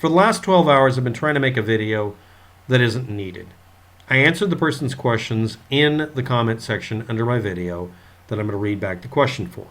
For the last 12 hours, I've been trying to make a video that isn't needed. I answered the person's questions in the comment section under my video that I'm going to read back the question for.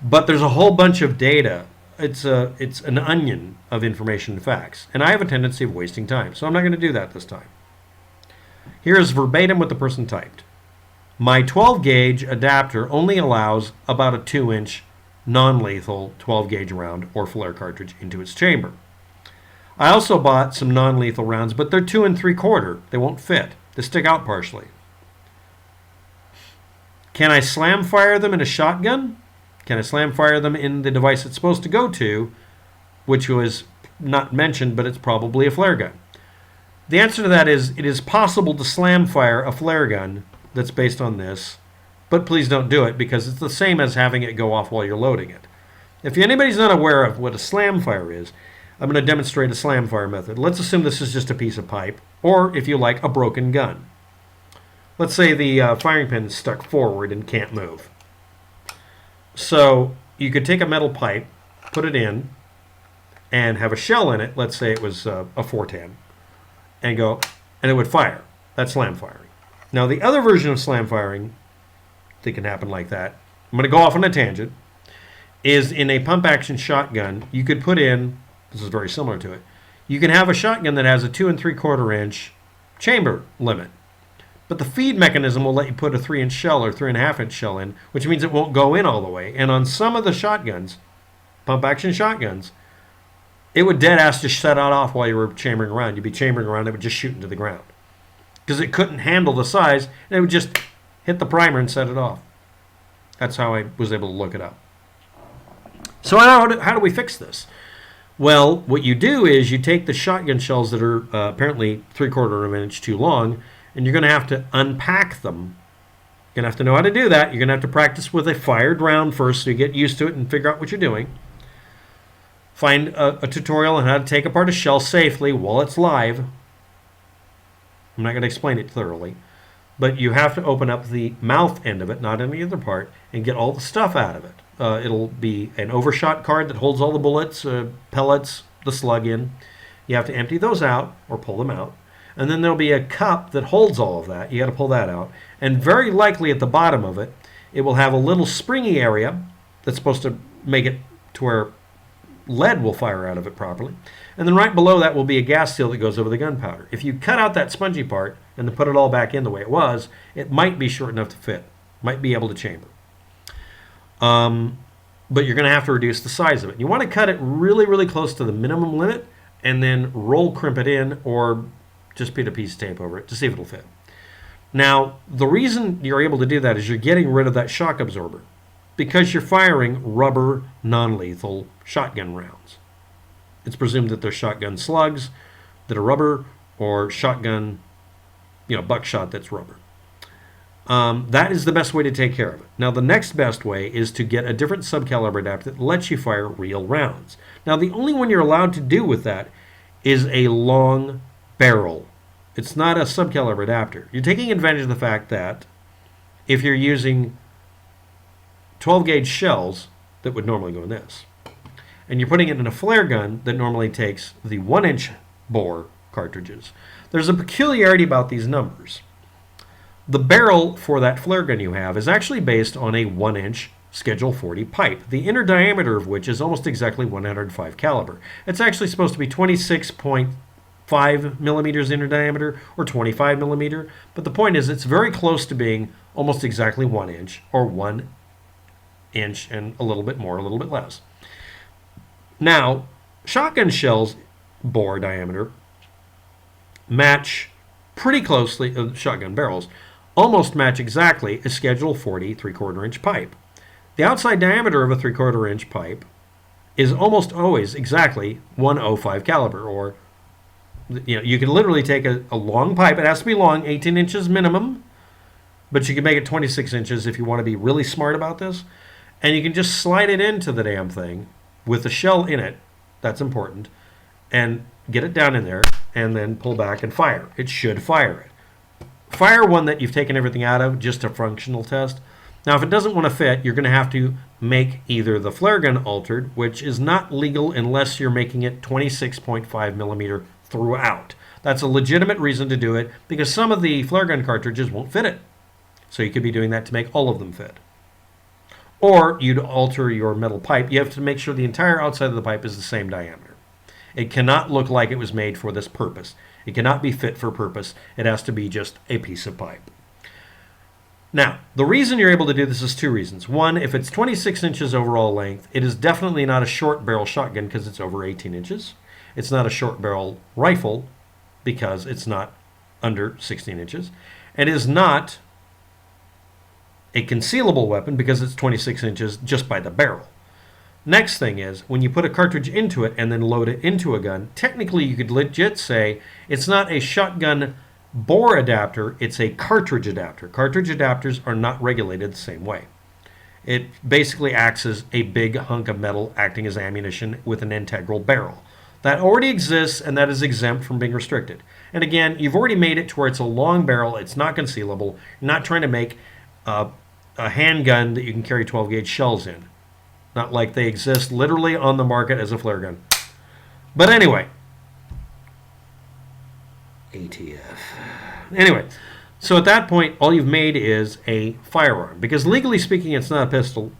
But there's a whole bunch of data. It's an onion of information and facts. And I have a tendency of wasting time, so I'm not going to do that this time. Here is verbatim what the person typed. My 12 gauge adapter only allows about a 2-inch non-lethal 12 gauge round or flare cartridge into its chamber. I also bought some non-lethal rounds, but they're 2 3/4. They won't fit. They stick out partially. Can I slam fire them in a shotgun? Can I slam fire them in the device it's supposed to go to, which was not mentioned, but it's probably a flare gun? The answer to that is it is possible to slam fire a flare gun that's based on this, but please don't do it because it's the same as having it go off while you're loading it. If anybody's not aware of what a slam fire is, I'm going to demonstrate a slam fire method. Let's assume this is just a piece of pipe, or if you like, a broken gun. Let's say the firing pin is stuck forward and can't move. So you could take a metal pipe, put it in, and have a shell in it. Let's say it was a 410, and go, and it would fire. That's slam firing. Now the other version of slam firing that can happen like that, I'm going to go off on a tangent, is in a pump action shotgun. You could put in, this is very similar to it, you can have a shotgun that has a 2 3/4 inch chamber limit. But the feed mechanism will let you put a 3-inch shell or 3.5-inch shell in, which means it won't go in all the way. And on some of the shotguns, pump action shotguns, it would dead ass just shut it off while you were chambering around. You'd be chambering around, it would just shoot into the ground. Because it couldn't handle the size, and it would just hit the primer and set it off. That's how I was able to look it up. So how do we fix this? Well, what you do is you take the shotgun shells that are apparently 3/4 of an inch too long, and you're going to have to unpack them. You're going to have to know how to do that. You're going to have to practice with a fired round first so you get used to it and figure out what you're doing. Find a tutorial on how to take apart a shell safely while it's live. I'm not going to explain it thoroughly, but you have to open up the mouth end of it, not any other part, and get all the stuff out of it. It'll be an overshot card that holds all the bullets, pellets, the slug in. You have to empty those out or pull them out. And then there'll be a cup that holds all of that. You got to pull that out. And very likely at the bottom of it, it will have a little springy area that's supposed to make it to where lead will fire out of it properly. And then right below that will be a gas seal that goes over the gunpowder. If you cut out that spongy part and then put it all back in the way it was, it might be short enough to fit. Might be able to chamber. But you're going to have to reduce the size of it. You want to cut it really, really close to the minimum limit and then roll crimp it in or just put a piece of tape over it to see if it'll fit. Now, the reason you're able to do that is you're getting rid of that shock absorber because you're firing rubber non-lethal shotgun rounds. It's presumed that they're shotgun slugs that are rubber or shotgun, buckshot that's rubber. That is the best way to take care of it. Now, the next best way is to get a different subcaliber adapter that lets you fire real rounds. Now, the only one you're allowed to do with that is a long barrel. It's not a subcaliber adapter. You're taking advantage of the fact that if you're using 12 gauge shells that would normally go in this, and you're putting it in a flare gun that normally takes the 1-inch bore cartridges, there's a peculiarity about these numbers. The barrel for that flare gun you have is actually based on a 1-inch Schedule 40 pipe, the inner diameter of which is almost exactly 105 caliber. It's actually supposed to be 26.5 millimeters inner diameter or 25 millimeter, but the point is it's very close to being almost exactly 1 inch or 1 inch and a little bit more, a little bit less. Now, shotgun shells bore diameter match pretty closely, shotgun barrels almost match exactly a Schedule 40 3/4 inch pipe. The outside diameter of a 3/4 inch pipe is almost always exactly 105 caliber, or you can literally take a long pipe. It has to be long, 18 inches minimum, but you can make it 26 inches if you want to be really smart about this. And you can just slide it into the damn thing with the shell in it. That's important. And get it down in there and then pull back and fire. It should fire it. Fire one that you've taken everything out of, just a functional test. Now, if it doesn't want to fit, you're going to have to make either the flare gun altered, which is not legal unless you're making it 26.5 millimeter throughout. That's a legitimate reason to do it because some of the flare gun cartridges won't fit it. So you could be doing that to make all of them fit. Or you'd alter your metal pipe. You have to make sure the entire outside of the pipe is the same diameter. It cannot look like it was made for this purpose. It cannot be fit for purpose. It has to be just a piece of pipe. Now, the reason you're able to do this is two reasons. One, if it's 26 inches overall length, it is definitely not a short barrel shotgun because it's over 18 inches. It's not a short barrel rifle because it's not under 16 inches. It is not a concealable weapon because it's 26 inches just by the barrel. Next thing is, when you put a cartridge into it and then load it into a gun, technically you could legit say it's not a shotgun bore adapter, it's a cartridge adapter. Cartridge adapters are not regulated the same way. It basically acts as a big hunk of metal acting as ammunition with an integral barrel. That already exists and that is exempt from being restricted. And again, you've already made it to where it's a long barrel, it's not concealable, you're not trying to make a handgun that you can carry 12 gauge shells in. Not like they exist literally on the market as a flare gun. But anyway, ATF. Anyway, so at that point, all you've made is a firearm. Because legally speaking, it's not a pistol.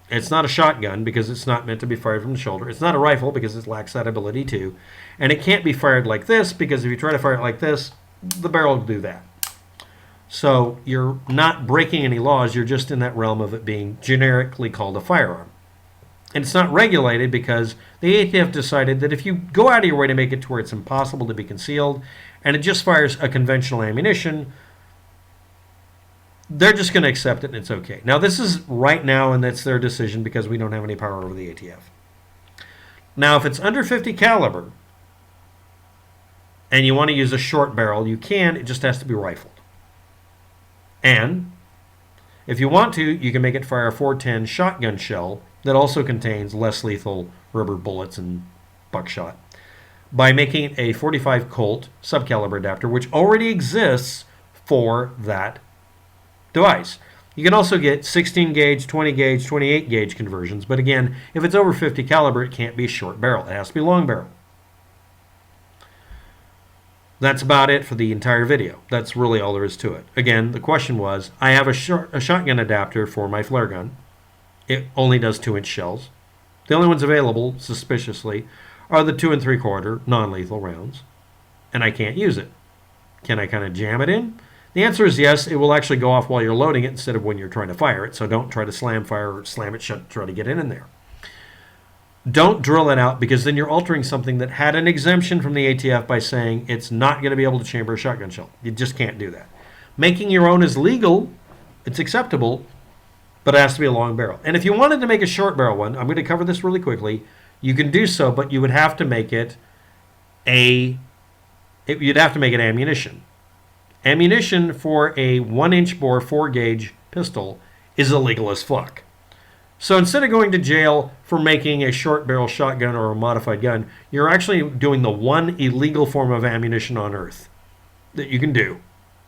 It's not a shotgun because it's not meant to be fired from the shoulder. It's not a rifle because it lacks that ability too. And it can't be fired like this because if you try to fire it like this, the barrel will do that. So you're not breaking any laws. You're just in that realm of it being generically called a firearm. And it's not regulated because the ATF decided that if you go out of your way to make it to where it's impossible to be concealed and it just fires a conventional ammunition, they're just going to accept it and it's okay. Now this is right now and that's their decision because we don't have any power over the ATF. Now if it's under 50 caliber and you want to use a short barrel, you can, it just has to be rifled. And if you want to, you can make it fire a 410 shotgun shell that also contains less lethal rubber bullets and buckshot by making a 45 Colt subcaliber adapter, which already exists for that device. You can also get 16 gauge, 20 gauge, 28 gauge conversions, but again, if it's over 50 caliber, it can't be short barrel. It has to be long barrel. That's about it for the entire video. That's really all there is to it. Again, the question was, I have a shotgun adapter for my flare gun. It only does 2-inch shells. The only ones available, suspiciously, are the 2 3/4 non-lethal rounds. And I can't use it. Can I kind of jam it in? The answer is yes. It will actually go off while you're loading it instead of when you're trying to fire it. So don't try to slam fire or slam it shut to try to get in there. Don't drill it out because then you're altering something that had an exemption from the ATF by saying it's not going to be able to chamber a shotgun shell. You just can't do that. Making your own is legal. It's acceptable. But it has to be a long barrel. And if you wanted to make a short barrel one, I'm going to cover this really quickly, you can do so, but you would have to make it you'd have to make it ammunition. Ammunition for a 1-inch bore 4-gauge pistol is illegal as fuck. So instead of going to jail for making a short barrel shotgun or a modified gun, you're actually doing the one illegal form of ammunition on earth that you can do.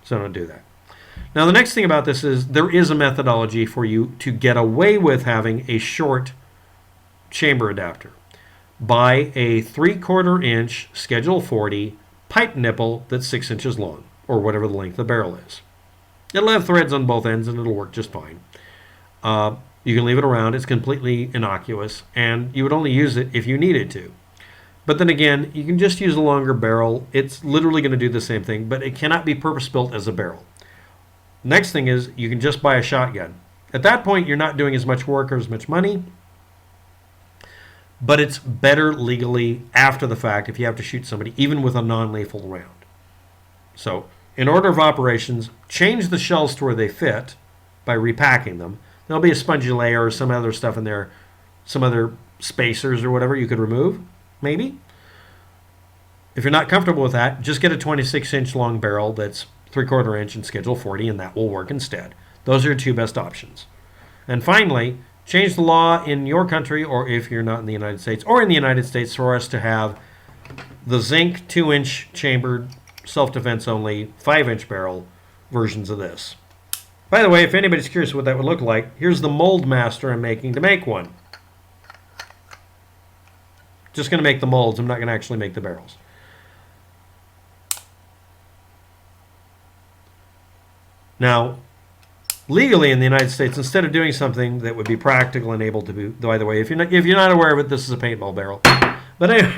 So don't do that. Now the next thing about this is there is a methodology for you to get away with having a short chamber adapter. Buy a 3/4 inch Schedule 40 pipe nipple that's 6 inches long, or whatever the length of the barrel is. It'll have threads on both ends and it'll work just fine. You can leave it around, it's completely innocuous, and you would only use it if you needed to. But then again, you can just use a longer barrel. It's literally going to do the same thing, but it cannot be purpose-built as a barrel. Next thing is you can just buy a shotgun. At that point, you're not doing as much work or as much money, but it's better legally after the fact if you have to shoot somebody, even with a non-lethal round. So, in order of operations, change the shells to where they fit by repacking them. There'll be a spongy layer or some other stuff in there, some other spacers or whatever you could remove, maybe. If you're not comfortable with that, just get a 26-inch long barrel that's 3/4 inch and Schedule 40, and that will work instead. Those are your two best options. And finally, change the law in your country, or if you're not in the United States, or in the United States, for us to have the zinc 2-inch chambered, self-defense only, 5-inch barrel versions of this. By the way, if anybody's curious what that would look like, here's the mold master I'm making to make one. Just going to make the molds. I'm not going to actually make the barrels. Now, legally in the United States, instead of doing something that would be practical and able to be, by the way, if you're not aware of it, this is a paintball barrel. But anyway,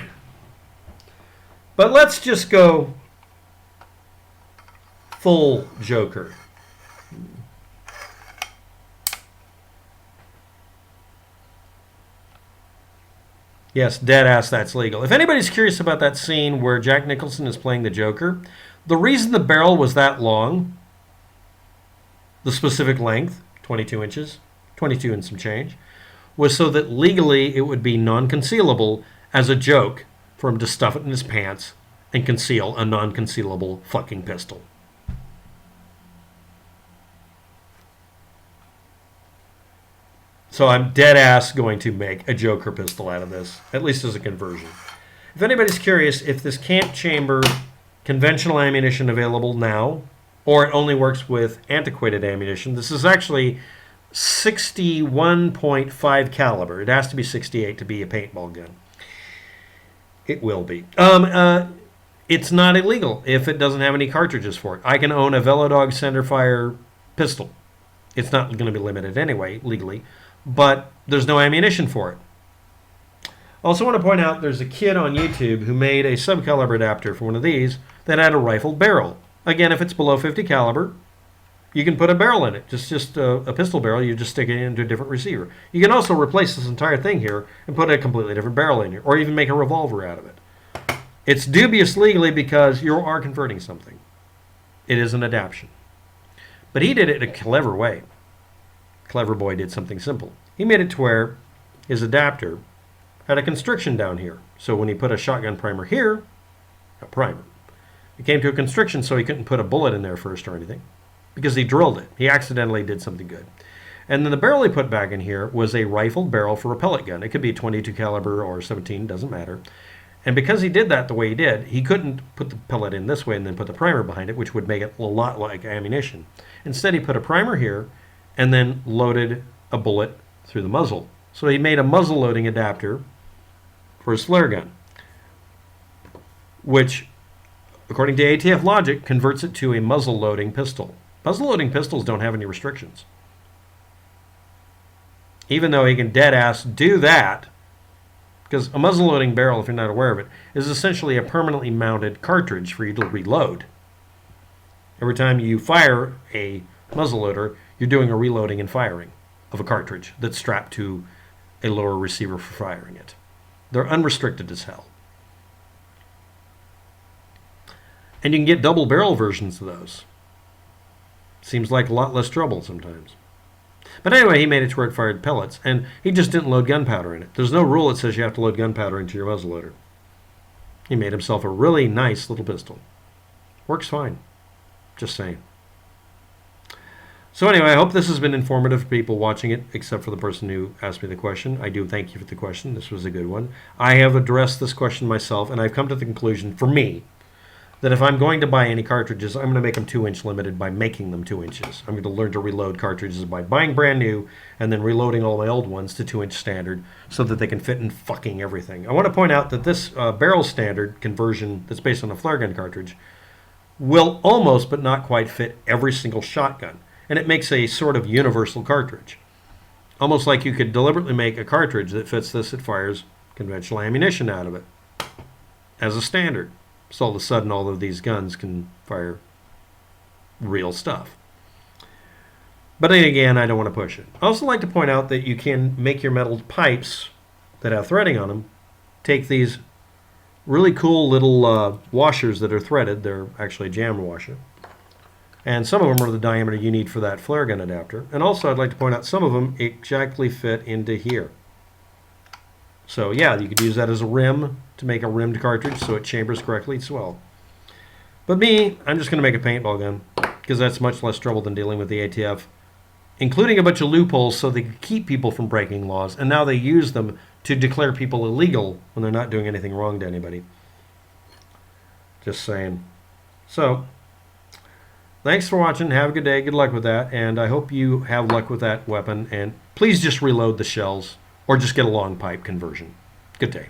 but let's just go full Joker. Yes, dead ass, that's legal. If anybody's curious about that scene where Jack Nicholson is playing the Joker, the reason the barrel was that long, the specific length, 22 inches, 22 and some change, was so that legally it would be non-concealable as a joke for him to stuff it in his pants and conceal a non-concealable fucking pistol. So I'm dead ass going to make a Joker pistol out of this, at least as a conversion. If anybody's curious if this can't chamber conventional ammunition available now, or it only works with antiquated ammunition, this is actually 61.5 caliber. It has to be 68 to be a paintball gun. It will be. It's not illegal if it doesn't have any cartridges for it. I can own a Velodog centerfire pistol. It's not going to be limited anyway, legally, but there's no ammunition for it. I also want to point out there's a kid on YouTube who made a subcaliber adapter for one of these that had a rifled barrel. Again, if it's below 50 caliber, you can put a barrel in it. Just a pistol barrel, you just stick it into a different receiver. You can also replace this entire thing here and put a completely different barrel in here, or even make a revolver out of it. It's dubious legally because you are converting something. It is an adaptation. But he did it in a clever way. Clever boy did something simple. He made it to where his adapter had a constriction down here. So when he put a shotgun primer here, a primer, it came to a constriction so he couldn't put a bullet in there first or anything because he drilled it. He accidentally did something good. And then the barrel he put back in here was a rifled barrel for a pellet gun. It could be 22 caliber or 17, doesn't matter. And because he did that the way he did, he couldn't put the pellet in this way and then put the primer behind it, which would make it a lot like ammunition. Instead, he put a primer here and then loaded a bullet through the muzzle. So he made a muzzle loading adapter for his flare gun, which, according to ATF logic, converts it to a muzzle loading pistol. Muzzle loading pistols don't have any restrictions. Even though he can dead ass do that, because a muzzle loading barrel, if you're not aware of it, is essentially a permanently mounted cartridge for you to reload. Every time you fire a muzzle loader, you're doing a reloading and firing of a cartridge that's strapped to a lower receiver for firing it. They're unrestricted as hell. And you can get double barrel versions of those. Seems like a lot less trouble sometimes. But anyway, he made it to where it fired pellets, and he just didn't load gunpowder in it. There's no rule that says you have to load gunpowder into your muzzleloader. He made himself a really nice little pistol. Works fine. Just saying. So anyway, I hope this has been informative for people watching it, except for the person who asked me the question. I do thank you for the question. This was a good one. I have addressed this question myself, and I've come to the conclusion, for me, that if I'm going to buy any cartridges, I'm going to make them 2-inch limited by making them 2 inches. I'm going to learn to reload cartridges by buying brand new and then reloading all my old ones to 2-inch standard so that they can fit in fucking everything. I want to point out that this barrel standard conversion that's based on a flare gun cartridge will almost but not quite fit every single shotgun. And it makes a sort of universal cartridge. Almost like you could deliberately make a cartridge that fits this that fires conventional ammunition out of it as a standard. So all of a sudden all of these guns can fire real stuff. But then again, I don't want to push it. I also like to point out that you can make your metal pipes that have threading on them. Take these really cool little washers that are threaded. They're actually a jam washer. And some of them are the diameter you need for that flare gun adapter. And also I'd like to point out some of them exactly fit into here. So yeah, you could use that as a rim to make a rimmed cartridge so it chambers correctly as well. But me, I'm just going to make a paintball gun because that's much less trouble than dealing with the ATF, including a bunch of loopholes so they can keep people from breaking laws. And now they use them to declare people illegal when they're not doing anything wrong to anybody. Just saying. So thanks for watching. Have a good day. Good luck with that. And I hope you have luck with that weapon. And please just reload the shells or just get a long pipe conversion. Good day.